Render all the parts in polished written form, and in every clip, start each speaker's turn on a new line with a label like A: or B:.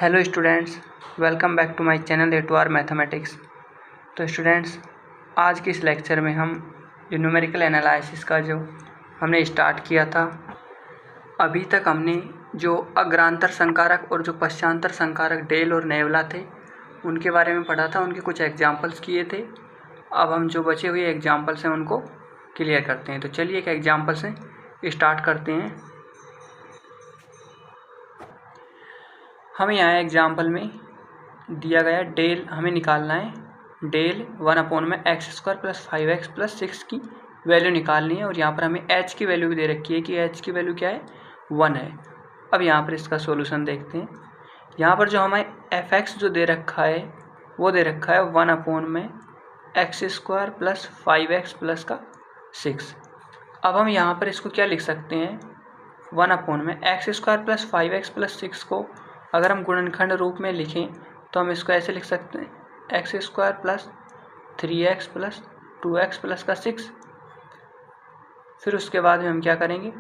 A: Hello students, welcome back to my channel A2R mathematics. तो students, आज के इस लेक्चर में हम जो न्यूमेरिकल एनालिसिस का जो हमने स्टार्ट किया था, अभी तक हमने जो अग्रांतर संकारक और जो पश्चांतर संकारक डेल और नेवला थे उनके बारे में पढ़ा था, उनके कुछ एग्जाम्पल्स किए थे। अब हम जो बचे हुए एग्जाम्पल्स हैं उनको क्लियर करते हैं। तो चलिए एक एग्जाम्पल से स्टार्ट करते हैं। हमें यहाँ एग्जाम्पल में दिया गया डेल हमें निकालना है। डेल 1/x² + 5x + 6 की वैल्यू निकालनी है और यहाँ पर हमें h की वैल्यू भी दे रखी है कि h की वैल्यू क्या है, 1 है। अब यहाँ पर इसका सॉल्यूशन देखते हैं। यहाँ पर जो हमें fx जो दे रखा है वो दे रखा है 1/x² + 5x + 6। अब हम यहाँ पर इसको क्या लिख सकते हैं, 1/x² + 5x + 6 को अगर हम गुणनखंड रूप में लिखें तो हम इसको ऐसे लिख सकते हैं, x² + 3x + 2x + 6। फिर उसके बाद में हम क्या करेंगे,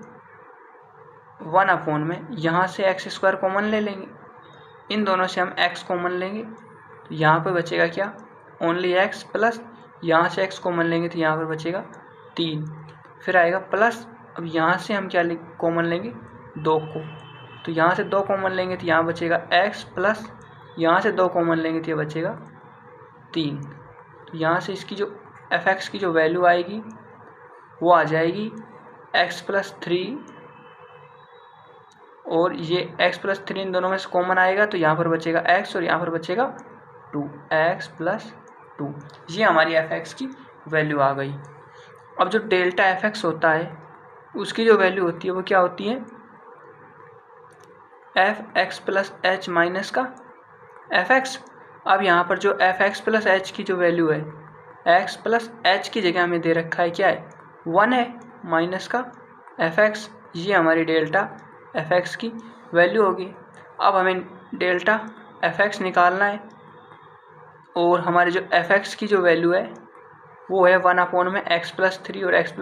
A: 1/में यहाँ से x² कॉमन ले लेंगे, इन दोनों से हम x कॉमन लेंगे तो यहाँ पर बचेगा क्या, ओनली x प्लस यहाँ से x कॉमन लेंगे तो यहाँ पर बचेगा 3। फिर आएगा प्लस, अब यहाँ से हम क्या कॉमन लेंगे, 2 को, तो यहाँ से 2 कॉमन लेंगे तो यहाँ बचेगा x प्लस यहाँ से 2 कॉमन लेंगे तो ये बचेगा 3। तो यहाँ से इसकी जो fx की जो वैल्यू आएगी वो आ जाएगी x + 3 और ये x + 3 इन दोनों में से कॉमन आएगा तो यहाँ पर बचेगा x और यहाँ पर बचेगा 2, x + 2। ये हमारी fx की वैल्यू आ गई। अब जो डेल्टा fx होता है उसकी जो वैल्यू होती है वो क्या होती है, fx + h माइनस का fx। अब यहाँ पर जो fx + h की जो वैल्यू है, x + h की जगह हमें दे रखा है क्या है, 1 है, माइनस का fx। ये हमारी डेल्टा fx की वैल्यू होगी। अब हमें डेल्टा fx निकालना है और हमारे जो fx की जो वैल्यू है वो है 1/x + 3 और x +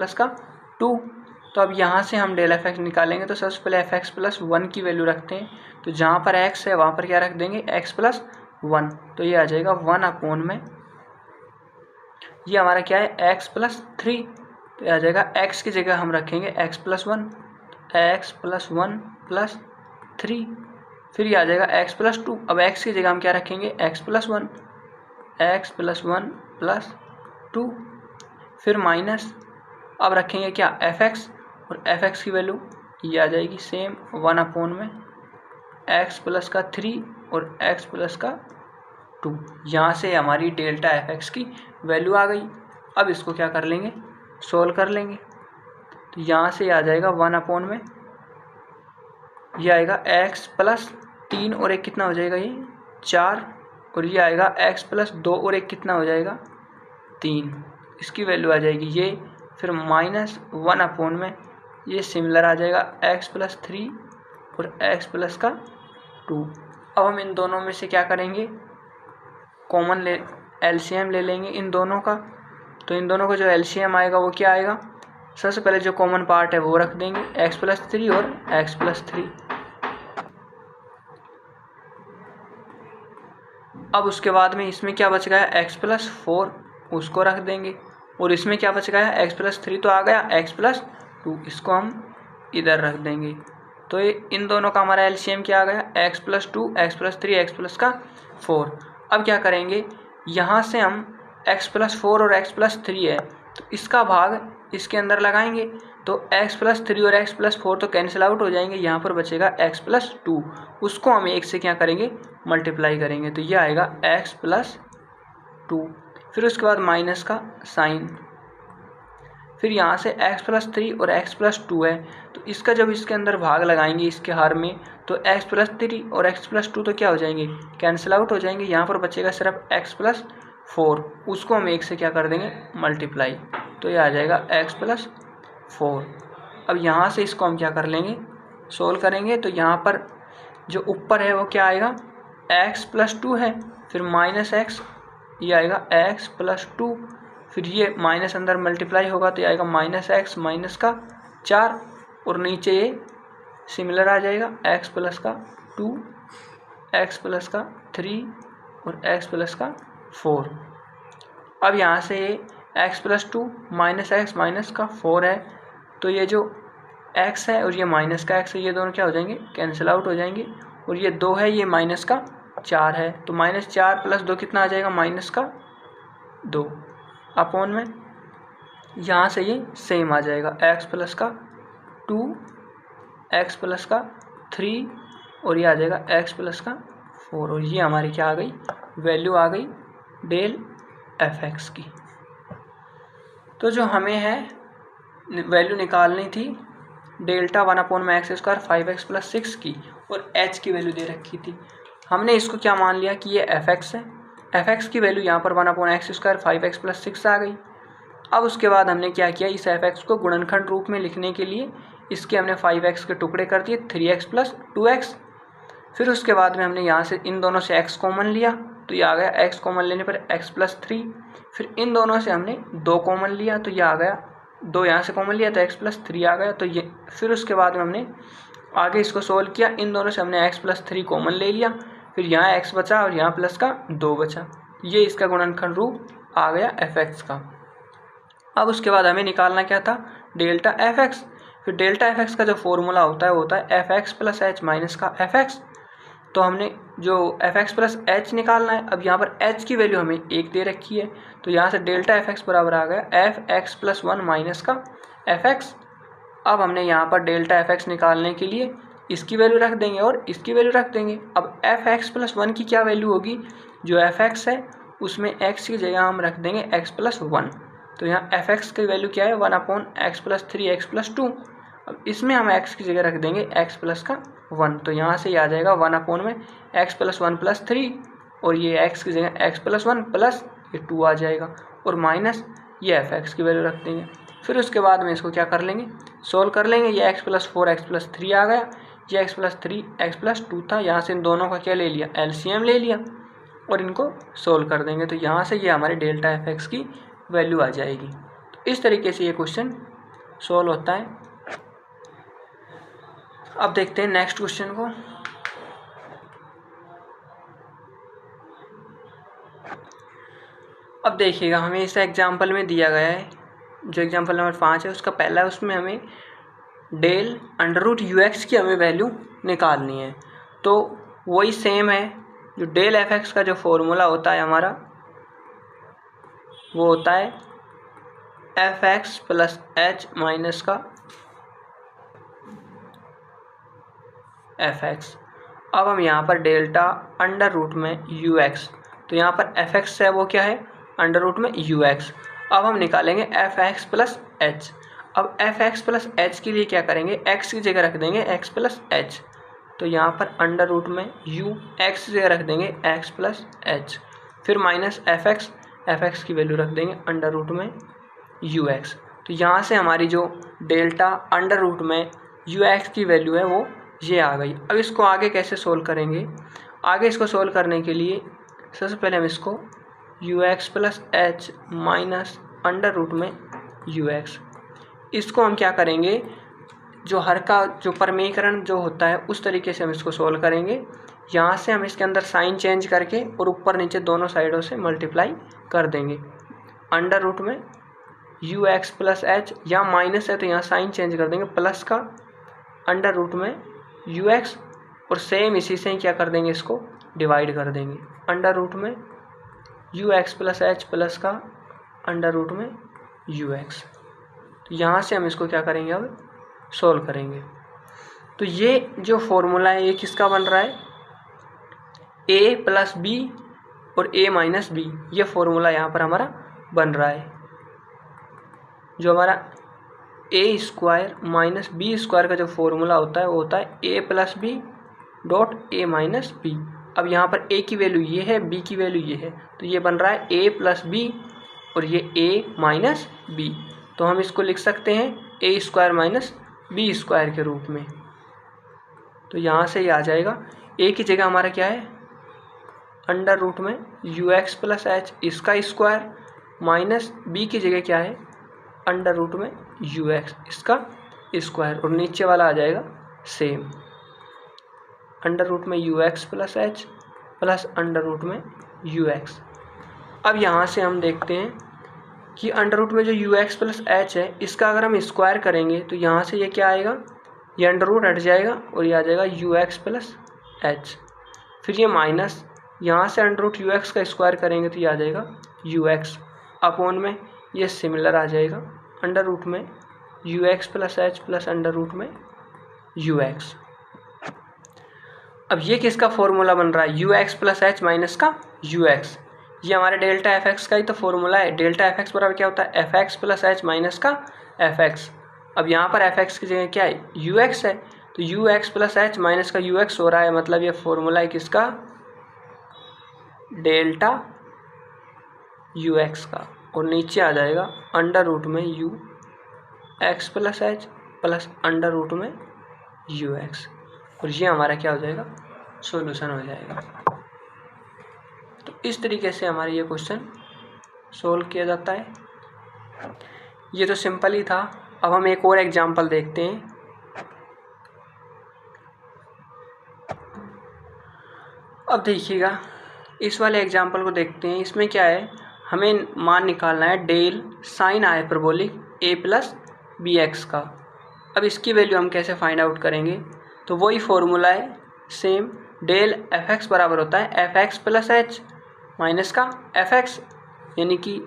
A: 2। तो अब यहाँ से हम डेल fx निकालेंगे तो सबसे पहले fx + 1 की वैल्यू रखते हैं, तो जहाँ पर x है वहाँ पर क्या रख देंगे, x + 1, तो ये आ जाएगा 1/में ये हमारा क्या है, x + 3, तो ये आ जाएगा x की जगह हम रखेंगे x + 1, x + 1 + 3। फिर ये आ जाएगा x + 2, अब x की जगह हम क्या रखेंगे, x + 1, x + 1 + 2। फिर माइनस, अब रखेंगे क्या, fx, और fx की वैल्यू ये आ जाएगी सेम 1/में x + 3 और x + 2। यहाँ से हमारी डेल्टा fx की वैल्यू आ गई। अब इसको क्या कर लेंगे, सोल्व कर लेंगे। तो यहाँ से आ जाएगा 1/में ये आएगा x + 3 और 1 कितना हो जाएगा, ये 4, और ये आएगा x + 2 और 1 कितना हो जाएगा, 3। इसकी वैल्यू आ जाएगी ये। फिर माइनस 1/में ये सिमिलर आ जाएगा x + 3 और x + 2। अब हम इन दोनों में से क्या करेंगे, कॉमन एलसीएम ले लेंगे इन दोनों का। तो इन दोनों का जो एलसीएम आएगा वो क्या आएगा, सबसे पहले जो कॉमन पार्ट है वो रख देंगे, x + 3 और x + 3। अब उसके बाद में इसमें क्या बच गया, x + 4, उसको रख देंगे, और इसमें क्या बच गया, x + 3 तो आ गया, x + 2 इसको हम इधर रख देंगे। तो ये इन दोनों का हमारा एलसीएम क्या आ गया, x + 2, x + 3, x + 4। अब क्या करेंगे, यहाँ से हम x + 4 और x + 3 है तो इसका भाग इसके अंदर लगाएंगे, तो x + 3 और x + 4 तो कैंसिल आउट हो जाएंगे, यहाँ पर बचेगा x + 2, उसको हम 1 से क्या करेंगे, मल्टीप्लाई करेंगे, तो ये आएगा x + 2। फिर उसके बाद माइनस का साइन, फिर यहाँ से x + 3 और x + 2 है तो इसका जब इसके अंदर भाग लगाएंगे इसके हर में, तो x + 3 और x + 2 तो क्या हो जाएंगे, कैंसिल आउट हो जाएंगे, यहाँ पर बचेगा सिर्फ x + 4, उसको हम 1 से क्या कर देंगे, मल्टीप्लाई, तो ये आ जाएगा x + 4। अब यहाँ से इसको हम क्या कर लेंगे, सोल्व करेंगे, तो यहाँ पर जो ऊपर है वो क्या आएगा, x + 2 है, फिर माइनस x, ये आएगा x + 2, फिर ये माइनस अंदर मल्टीप्लाई होगा तो ये आएगा -x - 4, और नीचे ये सिमिलर आ जाएगा x + 2 एक्स प्लस का 3 और एक्स प्लस का 4। अब यहाँ से ये x plus 2 minus x minus का 4 है, तो ये जो x है और ये माइनस का x है, ये दोनों क्या हो जाएंगे, कैंसिल आउट हो जाएंगे। और ये 2 है, ये माइनस का 4 है, तो -4 + 2 कितना आ जाएगा, -2 अपॉन में यहाँ से ये सेम आ जाएगा, x प्लस का 2 x प्लस का 3 और ये आ जाएगा x प्लस का 4। और ये हमारी क्या आ गई, वैल्यू आ गई डेल fx की। तो जो हमें है वैल्यू निकालनी थी डेल्टा 1/x² 5x + 6 की, और h की वैल्यू दे रखी थी। हमने इसको क्या मान लिया कि ये fx है। fx की वैल्यू यहाँ पर 1/x² 5x + 6 आ गई। अब उसके बाद हमने क्या किया, इस fx को गुणनखंड रूप में लिखने के लिए इसके हमने 5x के टुकड़े कर दिए, 3x + 2x। फिर उसके बाद में हमने यहाँ से इन दोनों से x कॉमन लिया, तो ये आ गया x कॉमन लेने पर x + 3। फिर इन दोनों से हमने 2 कॉमन लिया, तो ये आ गया 2, यहाँ से कॉमन लिया तो x + 3 आ गया। तो ये फिर उसके बाद में हमने आगे इसको सोल्व किया, इन दोनों से हमने x + 3 कॉमन ले लिया, फिर यहाँ x बचा और यहाँ प्लस का 2 बचा। ये इसका गुणनखंड रूप आ गया fx का। अब उसके बाद हमें निकालना क्या था, डेल्टा fx। फिर डेल्टा fx का जो फॉर्मूला होता है वो होता है fx + h माइनस का fx। तो हमने जो fx + h निकालना है। अब यहाँ पर h की वैल्यू हमें 1 दे रखी है, तो यहाँ से डेल्टा fx बराबर आ गया fx + 1 माइनस का fx। अब हमने यहाँ पर डेल्टा fx निकालने के लिए इसकी वैल्यू रख देंगे और इसकी वैल्यू रख देंगे। अब fx + 1 की क्या वैल्यू होगी, जो fx है उसमें x की जगह हम रख देंगे x + 1। तो यहाँ fx की वैल्यू क्या है, 1/x + 3 x + 2। अब इसमें हम x की जगह रख देंगे x प्लस का 1, तो यहाँ से ये आ जाएगा 1 में x + 1 + 3, और ये x की जगह x + 1 प्लस ये 2 आ जाएगा, और माइनस ये fx की वैल्यू रख देंगे। फिर उसके बाद में इसको क्या कर लेंगे, सोल्व कर लेंगे। ये x + 4 x + 3 आ गया, ये x + 3 x + 2 था, यहाँ से इन दोनों का क्या ले लिया, LCM ले लिया, और इनको सोल्व कर देंगे। तो यहाँ से ये हमारे डेल्टा fx की वैल्यू आ जाएगी। तो इस तरीके से ये क्वेश्चन सोल्व होता है। अब देखते हैं नेक्स्ट क्वेश्चन को। अब देखिएगा, हमें इस एग्जाम्पल में दिया गया है, जो एग्जाम्पल नंबर 5 है उसका पहला है, उसमें हमें डेल √ux की हमें वैल्यू निकालनी है। तो वही सेम है, जो डेल fx का जो फॉर्मूला होता है हमारा वो होता है fx + h माइनस का fx। अब हम यहाँ पर डेल्टा √ में ux, तो यहाँ पर fx है वो क्या है, √ में ux। अब हम निकालेंगे fx + h। अब fx + h के लिए क्या करेंगे, x की जगह रख देंगे x + h, तो यहाँ पर √ में u, x की जगह रख देंगे x + h, फिर माइनस fx की वैल्यू रख देंगे √ में ux। तो यहाँ से हमारी जो डेल्टा √ में ux की वैल्यू है वो ये आ गई। अब इसको आगे कैसे सोल्व करेंगे, आगे इसको सोल्व करने के लिए सबसे पहले हम इसको ux + h माइनस √ में ux, इसको हम क्या करेंगे, जो हर का जो परमीकरण जो होता है उस तरीके से हम इसको सोल्व करेंगे। यहाँ से हम इसके अंदर साइन चेंज करके और ऊपर नीचे दोनों साइडों से मल्टीप्लाई कर देंगे। √ में ux + h, या माइनस है तो यहाँ साइन चेंज कर देंगे, प्लस का √ में ux, और सेम इसी से ही क्या कर देंगे, इसको डिवाइड कर देंगे। √ में ux + h प्लस का √ में ux। तो यहाँ से हम इसको क्या करेंगे, अब सोल्व करेंगे। तो ये जो फॉर्मूला है ये किसका बन रहा है, a + b और a - b, ये फॉर्मूला यहाँ पर हमारा बन रहा है। जो हमारा a² - b² का जो फॉर्मूला होता है वो होता है a + b a - b। अब यहाँ पर a की वैल्यू ये है, b की वैल्यू ये है, तो ये बन रहा है a + b और ये a - b। तो हम इसको लिख सकते हैं a² - b² के रूप में। तो यहाँ से ये आ जाएगा, a की जगह हमारा क्या है, √ में ux + h इसका स्क्वायर, माइनस b की जगह क्या है, √ में ux इसका स्क्वायर, और नीचे वाला आ जाएगा सेम। अंडर रूट में u x plus h plus under root में यू एक्स। अब यहाँ से हम देखते हैं कि अंडर रूट में जो यू एक्स प्लस एच है इसका अगर हम स्क्वायर करेंगे तो यहाँ से ये क्या आएगा, ये अंडर रूट हट जाएगा और ये आ जाएगा यू एक्स प्लस एच। फिर ये माइनस यहाँ से अंडर रूट यू एक्स का स्क्वायर करेंगे तो ये आ जाएगा यू एक्स अपॉन में ये सिमिलर आ जाएगा अंडर रूट में u x plus h plus under root में यू एक्स। अब ये किसका फॉर्मूला बन रहा है, u x plus H minus का यू एक्स। ये हमारे डेल्टा एफ एक्स का ही तो फॉर्मूला है। डेल्टा एफ एक्स बराबर क्या होता है, F X plus H minus का एफ एक्स। अब यहाँ पर एफ एक्स की जगह क्या है, यू एक्स है, तो you x plus H minus का यू एक्स हो रहा है, मतलब ये फॉर्मूला है किसका, डेल्टा यू एक्स का। और नीचे आ जाएगा अंडर रूट में u x plus h plus under root में यू एक्स, और ये हमारा क्या हो जाएगा, सॉल्यूशन हो जाएगा। तो इस तरीके से हमारा ये क्वेश्चन सोल्व किया जाता है। ये तो सिंपल ही था। अब हम एक और एग्जांपल देखते हैं। अब देखिएगा इस वाले एग्जांपल को देखते हैं। इसमें क्या है, हमें मान निकालना है del sign hyperbolic A plus B x का। अब इसकी वैल्यू हम कैसे फाइंड आउट करेंगे, तो वही फॉर्मूला है सेम, डेल एफ एक्स बराबर होता है F X plus H minus का एफ एक्स। यानी कि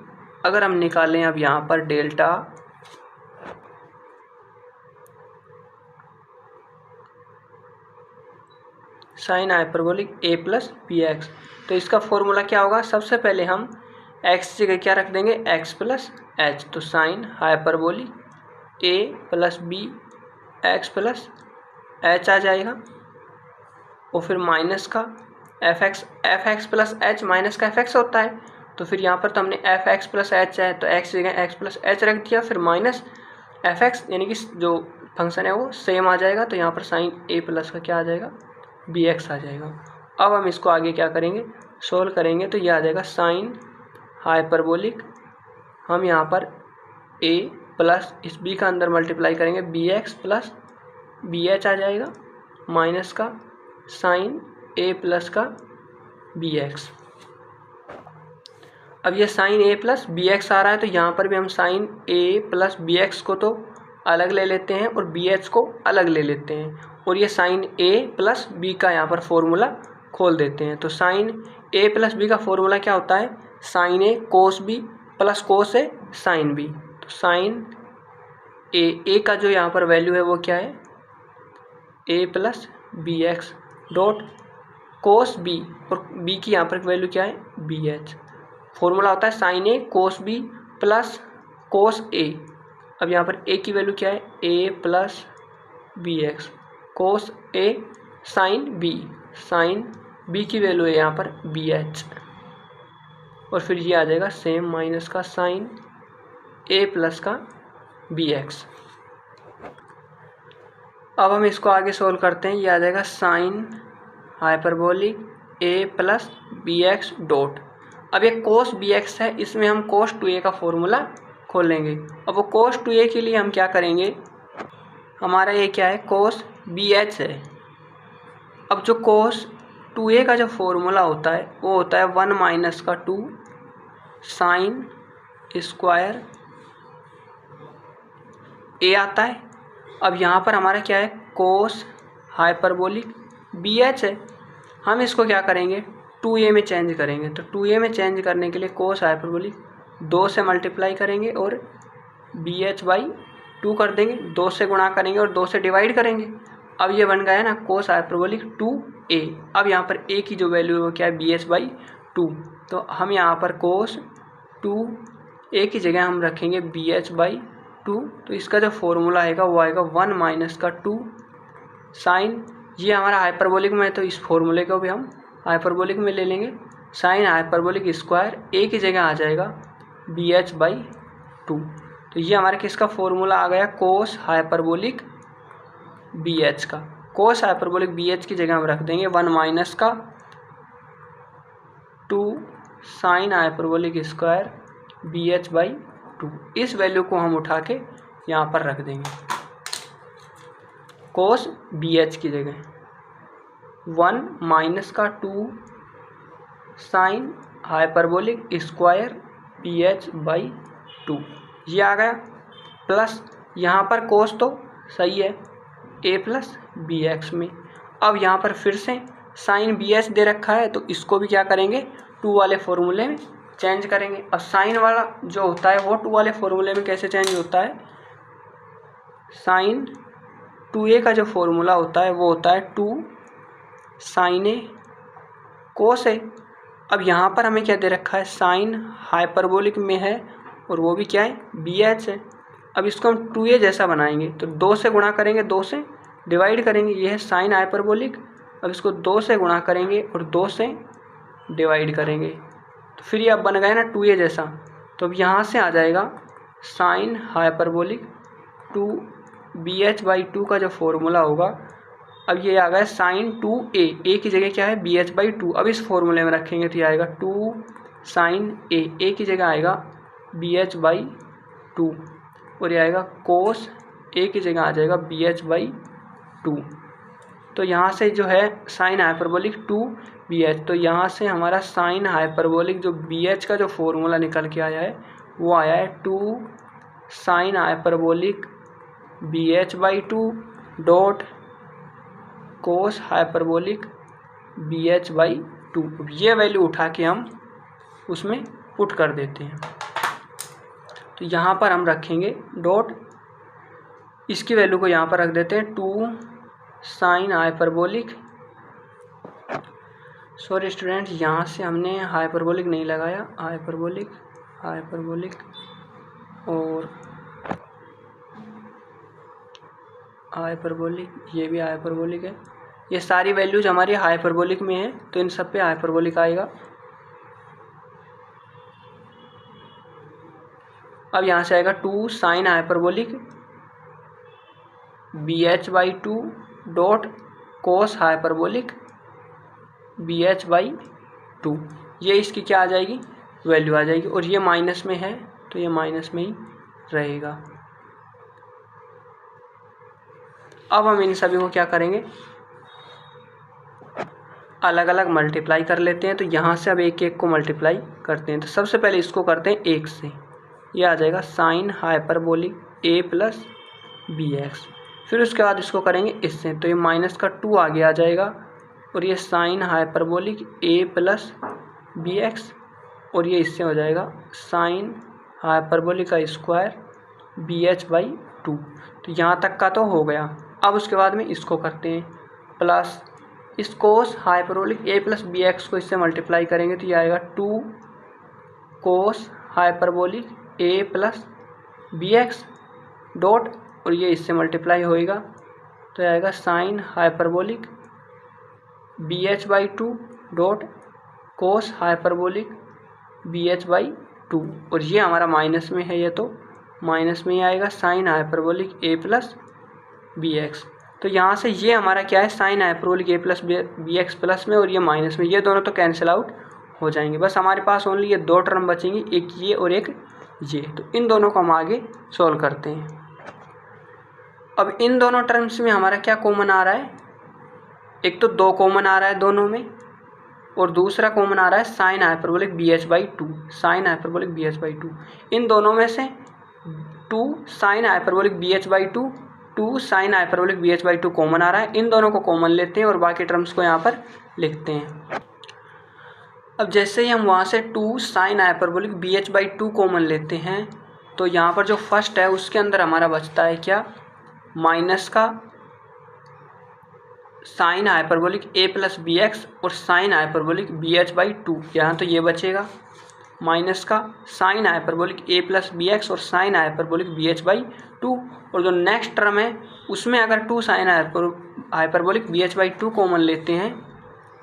A: अगर हम निकालें अब यहाँ पर delta sign hyperbolic A plus B x, तो इसका फॉर्मूला क्या होगा, सबसे पहले हम एक्स की जगह क्या रख देंगे, एक्स प्लस एच, तो sine hyperbolic A plus B x plus H आ जाएगा। और फिर माइनस का F X plus H minus का एफ एक्स होता है, तो फिर यहाँ पर तो हमने एफ एक्स प्लस एच है तो एक्स की जगह एक्स प्लस एच रख दिया, फिर माइनस एफ एक्स, यानी कि जो फंक्शन है वो सेम आ जाएगा, तो यहाँ पर साइन ए प्लस का क्या आ जाएगा, बी एक्स आ जाएगा। अब हम इसको आगे क्या करेंगे, सोल्व करेंगे, तो ये आ जाएगा साइन हाइपरबोलिक, हम यहाँ पर ए प्लस इस बी का अंदर मल्टीप्लाई करेंगे B x plus B H आ जाएगा, माइनस का साइन ए प्लस का बी एक्स। अब ये sine A plus B X आ रहा है, तो यहाँ पर भी हम sine A plus B X को तो अलग ले लेते हैं और बी एच को अलग ले लेते हैं, और ये साइन ए प्लस बी का यहाँ पर फॉर्मूला खोल देते हैं। तो साइन ए प्लस बी का फॉर्मूला क्या होता है, sine A cos B plus cos A sine B. तो साइन ए का जो यहाँ पर वैल्यू है वो क्या है, A plus B x dot cos B, और बी की यहाँ पर वैल्यू क्या है, बी एच। फॉर्मूला होता है sine A cos B plus cos ए। अब यहाँ पर ए की वैल्यू क्या है, A plus B X cos A sine B की वैल्यू है यहाँ पर बी एच, और फिर ये आ जाएगा सेम माइनस का साइन ए प्लस का बी एक्स। अब हम इसको आगे सोल्व करते हैं। ये आ जाएगा sign hyperbolic A plus B x dot, अब ये कोस बी एक्स है, इसमें हम कोस टू ए का फॉर्मूला खोलेंगे। अब वो कोस टू ए के लिए हम क्या करेंगे, हमारा ये क्या है, कोस बी एच है। अब जो कोस टू ए का जो फॉर्मूला होता है वो होता है 1 माइनस का 2 साइन स्क्वायर ए आता है। अब यहाँ पर हमारा क्या है, कोस हाइपरबोलिक बी एच है, हम इसको क्या करेंगे, 2a में चेंज करेंगे। तो 2a में चेंज करने के लिए कोस हाइपरबोलिक 2 से मल्टीप्लाई करेंगे और बी एच बाई 2 कर देंगे, 2 से गुणा करेंगे और 2 से डिवाइड करेंगे। अब ये बन गया ना कोस हाइपरबोलिक 2a। अब यहाँ पर a की जो वैल्यू है वो क्या है, बी एच बाई 2, तो हम यहाँ पर कोस 2a की जगह हम रखेंगे बी एच बाई 2, तो इसका जो फॉर्मूला आएगा वो आएगा 1 माइनस का 2 साइन, ये हमारा हाइपरबोलिक में है तो इस फॉर्मूले को भी हम हाइपरबोलिक में ले लेंगे, साइन हाइपरबोलिक स्क्वायर ए की जगह आ जाएगा बी एच बाई 2। तो ये हमारे किसका फॉर्मूला आ गया, कोस हाइपरबोलिक बी एच का। कोस हाइपरबोलिक बी एच की जगह हम रख देंगे 1 माइनस का 2 sine hyperbolic square b H by 2। इस वैल्यू को हम उठा के यहाँ पर रख देंगे कोस बी एच की जगह। 1 माइनस का 2 साइन हाइपरबोलिक स्क्वायर BH/2 ये आ गया, प्लस यहाँ पर कोस तो सही है a प्लस BX में। अब यहाँ पर फिर से साइन BH दे रखा है, तो इसको भी क्या करेंगे 2 वाले फॉर्मूले में चेंज करेंगे। अब साइन वाला जो होता है वो 2 वाले फॉर्मूले में कैसे चेंज होता है, साइन 2a का जो फॉर्मूला होता है वो होता है 2 साइन a कोस a। अब यहाँ पर हमें क्या दे रखा है, साइन हाइपरबोलिक में है और वो भी क्या है BH है। अब इसको हम 2a जैसा बनाएंगे, तो 2 से गुणा करेंगे, 2 से डिवाइड करेंगे, ये है साइन हाइपरबोलिक। अब इसको 2 से गुणा करेंगे और 2 से डिवाइड करेंगे, तो फिर ये अब बन गया ना 2a जैसा। तो अब यहाँ से आ जाएगा साइन हाइपरबोलिक 2BH/2 का जो फॉर्मूला होगा। अब ये आ गया साइन 2a, a की जगह क्या है BH/2। अब इस फॉर्मूले में रखेंगे तो ये आएगा 2 साइन a की जगह आएगा BH/2 और ये आएगा कोस a की जगह आ जाएगा BH/2। तो यहाँ से जो है साइन हाइपरबोलिक 2BH, तो यहाँ से हमारा साइन हाइपरबोलिक जो BH का जो फॉर्मूला निकल के आया है वो आया है 2 sine hyperbolic BH/2 dot cos hyperbolic BH/2। ये वैल्यू उठा के हम उसमें पुट कर देते हैं, तो यहाँ पर हम रखेंगे डॉट, इसकी वैल्यू को यहाँ पर रख देते हैं 2 साइन हाइपरबोलिक, सॉरी स्टूडेंट यहाँ से हमने हाइपरबोलिक नहीं लगाया, हाइपरबोलिक और हाइपरबोलिक, ये भी हाइपरबोलिक है। ये सारी वैल्यूज हमारी हाइपरबोलिक में है, तो इन सब पे हाइपरबोलिक आएगा। अब यहाँ से आएगा 2 sine hyperbolic BH/2 dot cos hyperbolic BH/2। ये इसकी क्या आ जाएगी, वैल्यू आ जाएगी, और ये माइनस में है तो ये माइनस में ही रहेगा। अब हम इन सभी को क्या करेंगे, अलग अलग मल्टीप्लाई कर लेते हैं। तो यहाँ से अब एक एक को मल्टीप्लाई करते हैं। तो सबसे पहले इसको करते हैं 1 से, ये आ जाएगा sine hyperbolic a plus BX। फिर उसके बाद इसको करेंगे इससे, तो ये माइनस का 2 आगे आ जाएगा और ये sine hyperbolic a plus BX, और ये इससे हो जाएगा साइन हाइपरबोलिक का स्क्वायर BH/2। तो यहाँ तक का तो हो गया। अब उसके बाद में इसको करते हैं प्लस इस cos hyperbolic a plus BX को इससे मल्टीप्लाई करेंगे, तो ये आएगा 2 cos hyperbolic a plus BX dot, और ये इससे मल्टीप्लाई होएगा तो ये आएगा sine hyperbolic BH/2 dot cos hyperbolic BH/2, और ये हमारा माइनस में है, ये तो माइनस में ही आएगा sine hyperbolic a plus BX। तो यहाँ से ये हमारा क्या है, sine hyperbolic a plus BX plus में और ये माइनस में, ये दोनों तो कैंसिल आउट हो जाएंगे। बस हमारे पास ओनली ये 2 टर्म बचेंगी, एक ये और एक ये। तो इन दोनों को हम आगे सॉल्व करते हैं। अब इन दोनों टर्म्स में हमारा क्या कॉमन आ रहा है, एक तो 2 कॉमन आ रहा है दोनों में, और दूसरा कॉमन आ रहा है sine hyperbolic BH/2, sine hyperbolic BH/2। इन दोनों में से 2 sine hyperbolic BH/2, 2 sine hyperbolic BH/2 common आ रहा है। इन दोनों को कॉमन लेते हैं और बाकी टर्म्स को यहाँ पर लिखते हैं। अब जैसे ही हम वहाँ से 2 साइन हाइपरबोलिक BH/2 कॉमन लेते हैं, तो यहाँ पर जो फर्स्ट है उसके अंदर हमारा बचता है क्या, माइनस का sine hyperbolic a plus BX और साइन हाइपरबोलिक BH/2, यहाँ तो ये बचेगा, माइनस का sine hyperbolic a plus BX और साइन हाइपरबोलिक BH/2। और जो नेक्स्ट टर्म है उसमें अगर 2 साइन हाइपरबोलिक BH/2 कॉमन लेते हैं,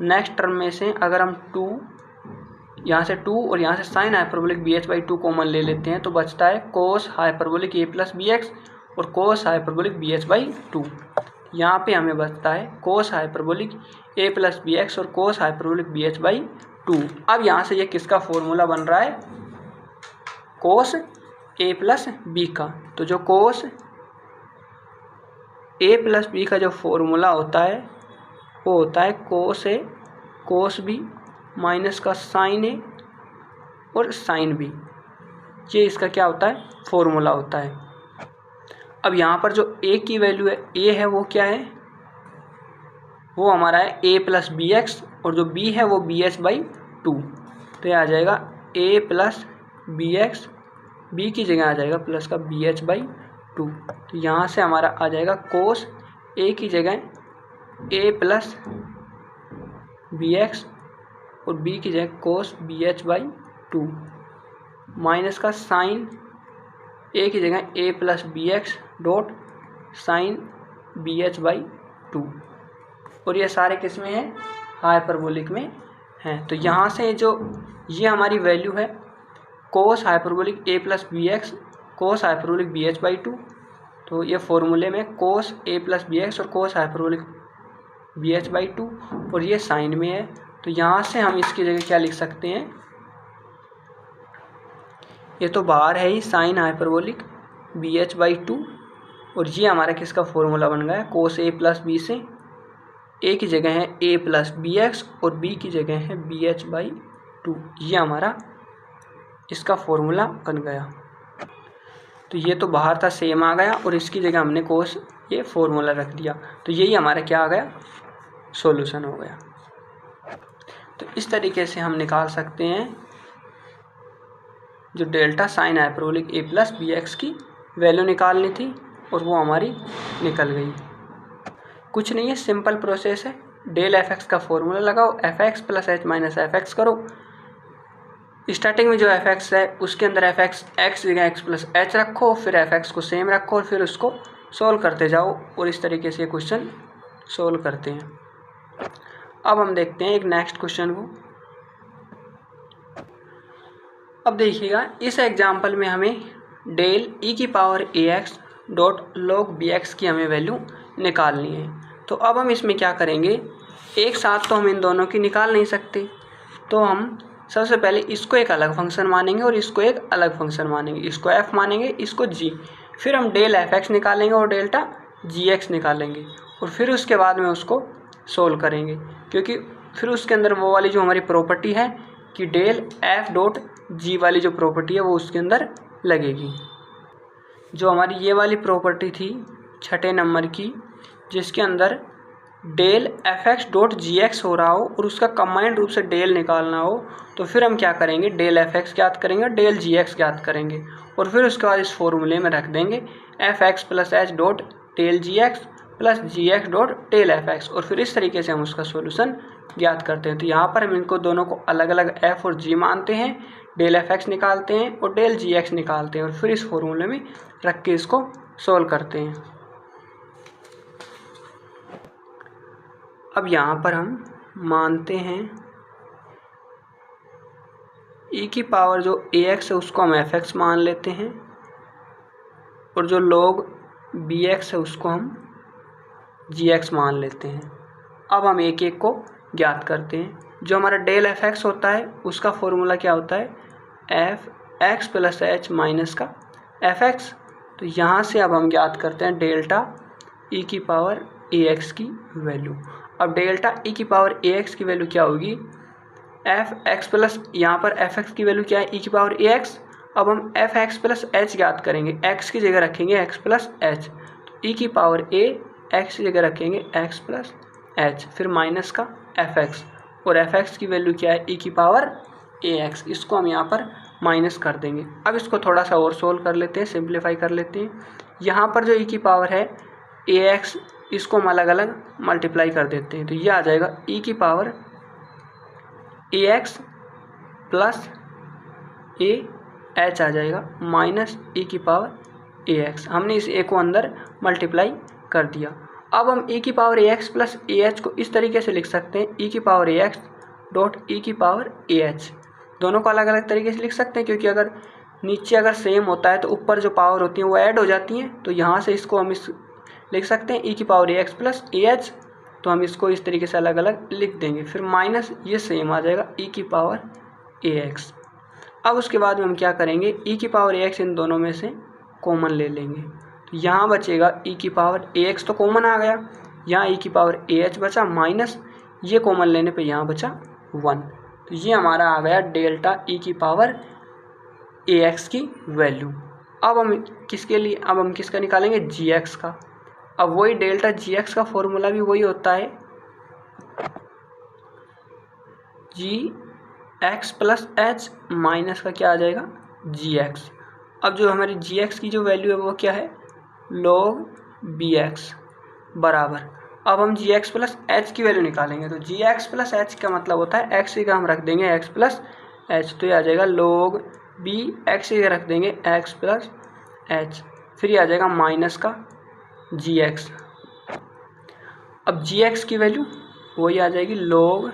A: नेक्स्ट टर्म में से अगर हम 2 यहाँ से 2 और यहाँ से साइन हाइपरबोलिक BH/2 कॉमन ले लेते हैं, तो बचता है cos hyperbolic a plus BX और कोस हाइपरबोलिक BH/2। यहाँ पे हमें बचता है cos hyperbolic a plus BX और कोस हाइपरबोलिक BH/2। अब यहाँ से ये किसका फॉर्मूला बन रहा है, कोस a प्लस b का। तो जो कोस a प्लस b का जो फॉर्मूला होता है वो होता है कोस ए कोस बी माइनस का साइन ए और साइन बी। ये इसका क्या होता है, फॉर्मूला होता है। अब यहाँ पर जो ए की वैल्यू है, ए है वो क्या है, वो हमारा है ए प्लस बी एक्स, और जो बी है वो बी एच बाई टू। तो ये आ जाएगा ए प्लस बी एक्स, बी की जगह आ जाएगा प्लस का बी एच बाई टू। तो यहाँ से हमारा आ जाएगा कोस ए की जगह ए प्लस बी एक्स और बी की जगह cos B H by two minus का साइन ए की जगह A plus B x dot sine B H by two. और ये सारे किस में हैं, हाइपरबोलिक में हैं। तो यहाँ से जो ये हमारी वैल्यू है cos hyperbolic A plus B X cos hyperbolic B H by two, तो ये फॉर्मूले में cos A plus B X और cos hyperbolic B H by two, और ये साइन में है। तो यहाँ से हम इसकी जगह क्या लिख सकते हैं, ये तो बाहर है ही sine hyperbolic B H by two, और ये हमारा किसका फॉर्मूला बन गया है, कोस ए प्लस बी से ए की जगह है ए प्लस बी एक्स और बी की जगह है बी एच बाई टू। ये हमारा इसका फॉर्मूला बन गया। तो ये तो बाहर था, सेम आ गया, और इसकी जगह हमने कोस ये फॉर्मूला रख दिया। तो यही हमारा क्या आ गया, सॉल्यूशन हो गया। तो इस तरीके से हम निकाल सकते हैं जो delta sign hyperbolic A plus B X की वैल्यू निकालनी थी, और वो हमारी निकल गई। कुछ नहीं है, सिंपल प्रोसेस है। डेल एफ एक्स का फॉर्मूला लगाओ, F X plus H minus F x करो। स्टार्टिंग में जो एफ एक्स है उसके अंदर एफ एक्स एक्स जगह एक्स प्लस एच रखो, फिर एफ एक्स को सेम रखो, और फिर उसको सोल्व करते जाओ, और इस तरीके से क्वेश्चन सोल्व करते हैं। अब हम देखते हैं एक नेक्स्ट क्वेश्चन को। अब देखिएगा, इस एग्जाम्पल में हमें डेल ई की पावर ए X dot log B X की हमें वैल्यू निकालनी है। तो अब हम इसमें क्या करेंगे, एक साथ तो हम इन दोनों की निकाल नहीं सकते, तो हम सबसे पहले इसको एक अलग फंक्शन मानेंगे और इसको एक अलग फंक्शन मानेंगे। इसको एफ मानेंगे, इसको जी। फिर हम डेल एफ एक्स निकालेंगे और डेल्टा जी एक्स निकालेंगे, और फिर उसके बाद में उसको सोल्व करेंगे, क्योंकि फिर उसके अंदर वो वाली जो हमारी प्रॉपर्टी है कि डेल एफ डॉट जी वाली जो प्रॉपर्टी है वो उसके अंदर लगेगी। जो हमारी ये वाली प्रॉपर्टी थी छठे नंबर की, जिसके अंदर डेल एफ एक्स डॉट जी एक्स हो रहा हो और उसका कंबाइंड रूप से डेल निकालना हो, तो फिर हम क्या करेंगे, डेल एफ एक्स ज्ञात करेंगे, डेल जी एक्स ज्ञात करेंगे, और फिर उसके बाद इस फॉर्मूले में रख देंगे F X plus H dot del जी एक्स प्लस जी X dot del F X, और फिर इस तरीके से हम उसका सॉल्यूशन ज्ञात करते हैं। तो यहाँ पर हम इनको दोनों को अलग अलग एफ और जी मानते हैं, डेल एफ एक्स निकालते हैं और डेल जी एक्स निकालते हैं, और फिर इस फॉर्मूले में रख के इसको सोल्व करते हैं। अब यहाँ पर हम मानते हैं e की पावर जो ए एक्स है उसको हम एफ एक्स मान लेते हैं, और जो log बी एक्स है उसको हम जी एक्स मान लेते हैं। अब हम एक एक को ज्ञात करते हैं। जो हमारा डेल एफ एक्स होता है उसका फॉर्मूला क्या होता है, F X plus H minus का एफ एक्स। तो यहाँ से अब हम ज्ञात करते हैं डेल्टा e की पावर ए एक्स की वैल्यू। अब डेल्टा ई की पावर ए एक्स की वैल्यू क्या होगी, एफ एक्स प्लस, यहाँ पर एफ एक्स की वैल्यू क्या है, ई की पावर ए एक्स। अब हम एफ एक्स प्लस एच ज्ञात करेंगे, एक्स की जगह रखेंगे एक्स प्लस एच, तो ई की पावर ए एक्स की जगह रखेंगे एक्स प्लस एच, फिर माइनस का एफ एक्स, और एफ एक्स की वैल्यू क्या है, ई की पावर ए एक्स। इसको हम यहाँ पर माइनस कर देंगे। अब इसको थोड़ा सा और सोल्व कर लेते हैं, सिंप्लीफाई कर लेते हैं। यहाँ पर जो ई की पावर है ए एक्स, इसको हम अलग अलग मल्टीप्लाई कर देते हैं, तो ये आ जाएगा ई की power A x plus A H आ जाएगा माइनस ई की पावर ए एक्स। हमने इस ए को अंदर मल्टीप्लाई कर दिया। अब हम ई की power A x plus A H को इस तरीके से लिख सकते हैं, ई की पावर ए एक्स डॉट ई की पावर ए एच। दोनों को अलग अलग तरीके से लिख सकते हैं, क्योंकि अगर नीचे अगर सेम होता है तो ऊपर जो पावर होती है वो ऐड हो जाती हैं। तो यहाँ से इसको हम इस लिख सकते हैं ई की power A x plus A H, तो हम इसको इस तरीके से अलग अलग लिख देंगे। फिर माइनस ये सेम आ जाएगा ई की पावर ए एक्स। अब उसके बाद में हम क्या करेंगे, ई की पावर ए एक्स इन दोनों में से कॉमन ले लेंगे, तो यहाँ बचेगा ई की पावर ए एक्स तो कॉमन आ गया, यहाँ ई की पावर ए एच बचा माइनस ये कॉमन लेने पे यहाँ बचा 1। तो ये हमारा आ गया डेल्टा ई की पावर ए एक्स की वैल्यू। अब हम किसका निकालेंगे, जी एक्स का। अब वही डेल्टा जी एक्स का फॉर्मूला भी वही होता है, g X plus H minus का क्या आ जाएगा, जी एक्स। अब जो हमारी जी एक्स की जो वैल्यू है वो क्या है, log बी एक्स बराबर। अब हम जी एक्स प्लस एच की वैल्यू निकालेंगे। तो जी एक्स प्लस एच का मतलब होता है एक्स की हम रख देंगे एक्स प्लस एच, तो ये आ जाएगा log बी एक्स की रख देंगे एक्स प्लस एच, फिर ये आ जाएगा माइनस का जी एक्स। अब जी एक्स की वैल्यू वही आ जाएगी log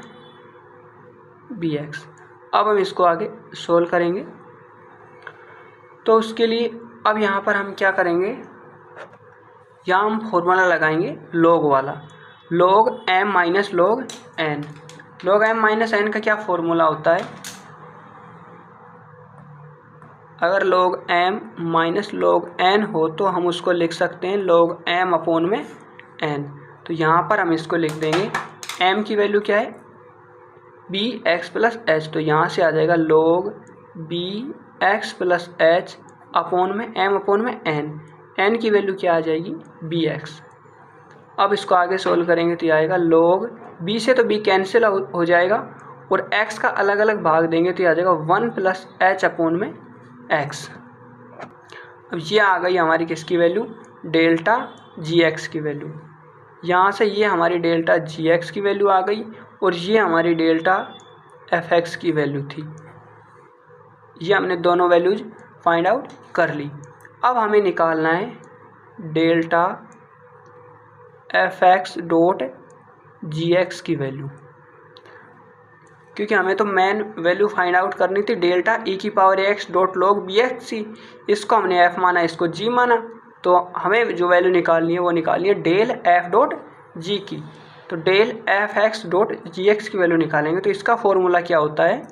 A: बी एक्स। अब हम इसको आगे सोल्व करेंगे। तो उसके लिए अब यहाँ पर हम क्या करेंगे, यहाँ हम फॉर्मूला लगाएंगे log वाला, log m minus log n। log m minus n का क्या फॉर्मूला होता है, अगर log m minus log n हो तो हम उसको लिख सकते हैं log m अपॉन में n। तो यहाँ पर हम इसको लिख देंगे, m की वैल्यू क्या है, बी एक्स प्लस एच, तो यहाँ से आ जाएगा log b x plus h upon में m अपॉन में n की वैल्यू क्या आ जाएगी, बी एक्स। अब इसको आगे सोल्व करेंगे तो ये आएगा log b से तो b कैंसिल हो जाएगा और x का अलग अलग भाग देंगे तो ये आ जाएगा 1 प्लस एच अपॉन में x। अब ये आ गई हमारी किसकी वैल्यू, डेल्टा जी एक्स की वैल्यू। यहाँ से ये हमारी डेल्टा जी एक्स की वैल्यू आ गई और ये हमारी डेल्टा एफ एक्स की वैल्यू थी। ये हमने दोनों वैल्यूज फाइंड आउट कर ली। अब हमें निकालना है डेल्टा एफ एक्स डॉट जी एक्स की वैल्यू, क्योंकि हमें तो मेन वैल्यू फाइंड आउट करनी थी डेल्टा ई की power X dot log B X C. इसको हमने एफ माना, इसको जी माना, तो हमें जो वैल्यू निकालनी है वो निकालनी है डेल एफ डॉट जी की। तो डेल एफ एक्स डॉट जी एक्स की वैल्यू निकालेंगे तो इसका फॉर्मूला क्या होता है,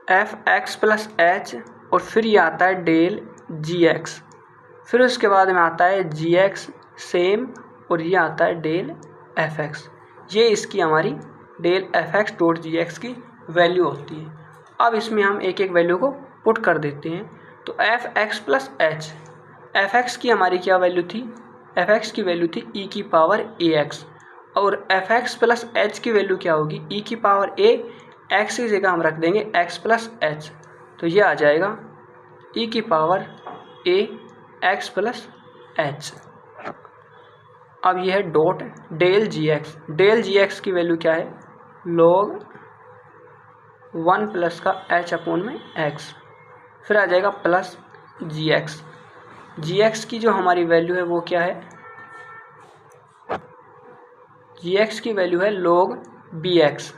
A: एफ एक्स प्लस एच और फिर ये आता है डेल जी एक्स, फिर उसके बाद में आता है जी एक्स सेम और ये आता है डेल एफ एक्स। ये इसकी हमारी डेल एफ एक्स डॉट जी एक्स की वैल्यू होती है। अब इसमें हम एक एक वैल्यू को पुट कर देते हैं। तो F X plus H, F x की हमारी क्या वैल्यू थी, एफ एक्स की वैल्यू थी ई की पावर ए एक्स और एफ एक्स प्लस एच की वैल्यू क्या होगी, ई की पावर ए, एक्स की जगह हम रख देंगे एक्स प्लस एच, तो ये आ जाएगा ई की पावर ए एक्स प्लस एच। अब ये है डॉट डेल जी एक्स, डेल जी एक्स की वैल्यू क्या है, log 1 प्लस का एच अपॉन में एक्स, फिर आ जाएगा प्लस जी एक्स। जी एक्स की जो हमारी वैल्यू है वो क्या है, जी एक्स की वैल्यू है log b x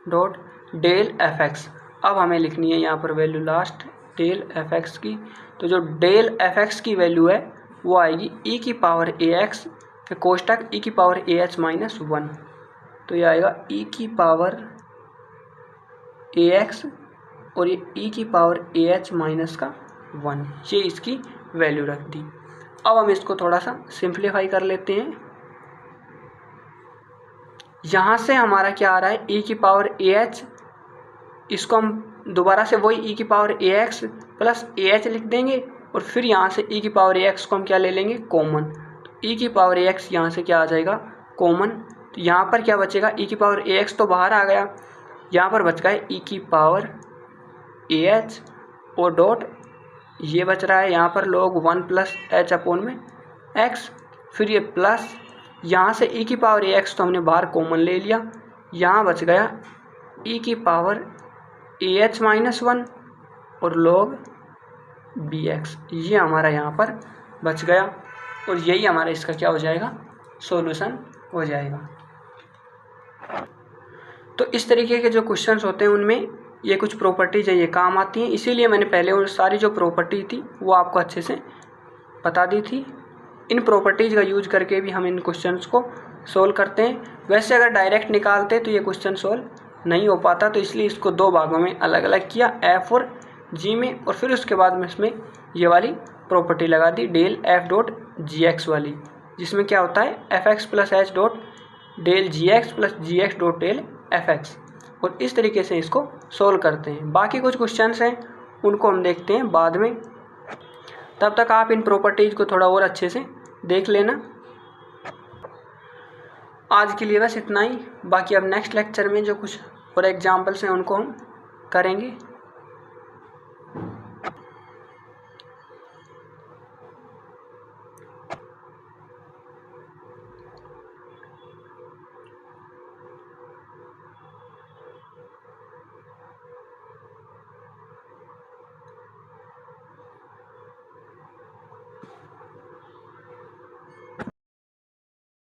A: dot del F x. अब हमें लिखनी है यहाँ पर value last del F x की। तो जो डेल एफ एक्स की वैल्यू है वो आएगी ई की पावर ए एक्स के कोष्टक ई की पावर ए एच माइनस 1, तो ये आएगा ई की पावर ए एक्स और ये ई की पावर ए एच माइनस का 1, ये इसकी वैल्यू रख दी। अब हम इसको थोड़ा सा सिंप्लीफाई कर लेते हैं। यहाँ से हमारा क्या आ रहा है, ई की पावर ए एच, इसको हम दोबारा से वही ई की power A x plus A H लिख देंगे और फिर यहाँ से ई की पावर ए एक्स को हम क्या ले लेंगे, कॉमन। तो ई की पावर ए एक्स यहाँ से क्या आ जाएगा, कॉमन। तो यहाँ पर क्या बचेगा, ई की पावर ए एक्स तो बाहर आ गया, यहाँ पर बच गया है ई की पावर ए एच और डॉट ये बच रहा है यहाँ पर log 1 प्लस एच अपॉन में एक्स, फिर ये प्लस यहाँ से ई की पावर ए एक्स तो हमने बाहर कॉमन ले लिया, यहाँ बच गया ई की पावर ए एच माइनस 1 और log बी एक्स, ये हमारा यहाँ पर बच गया और यही हमारा इसका क्या हो जाएगा, सॉल्यूशन हो जाएगा। तो इस तरीके के जो क्वेश्चंस होते हैं उनमें ये कुछ प्रॉपर्टीज हैं, ये काम आती हैं, इसीलिए मैंने पहले और सारी जो प्रॉपर्टी थी वो आपको अच्छे से बता दी थी। इन प्रॉपर्टीज़ का यूज करके भी हम इन क्वेश्चंस को सोल्व करते हैं। वैसे अगर डायरेक्ट निकालते तो ये क्वेश्चन सोल्व नहीं हो पाता, तो इसलिए इसको दो भागों में अलग अलग किया, एफ और जी में, और फिर उसके बाद में इसमें ये वाली प्रॉपर्टी लगा दी डेल एफ डॉट जी एक्स वाली, जिसमें क्या होता है F X plus H dot del जी एक्स प्लस जी X dot del F X. और इस तरीके से इसको सोल्व करते हैं। बाकी कुछ क्वेश्चंस हैं उनको हम देखते हैं बाद में, तब तक आप इन प्रॉपर्टीज़ को थोड़ा और अच्छे से देख लेना। आज के लिए बस इतना ही, बाकी अब नेक्स्ट लेक्चर में जो कुछ और एग्जाम्पल्स हैं उनको हम करेंगे।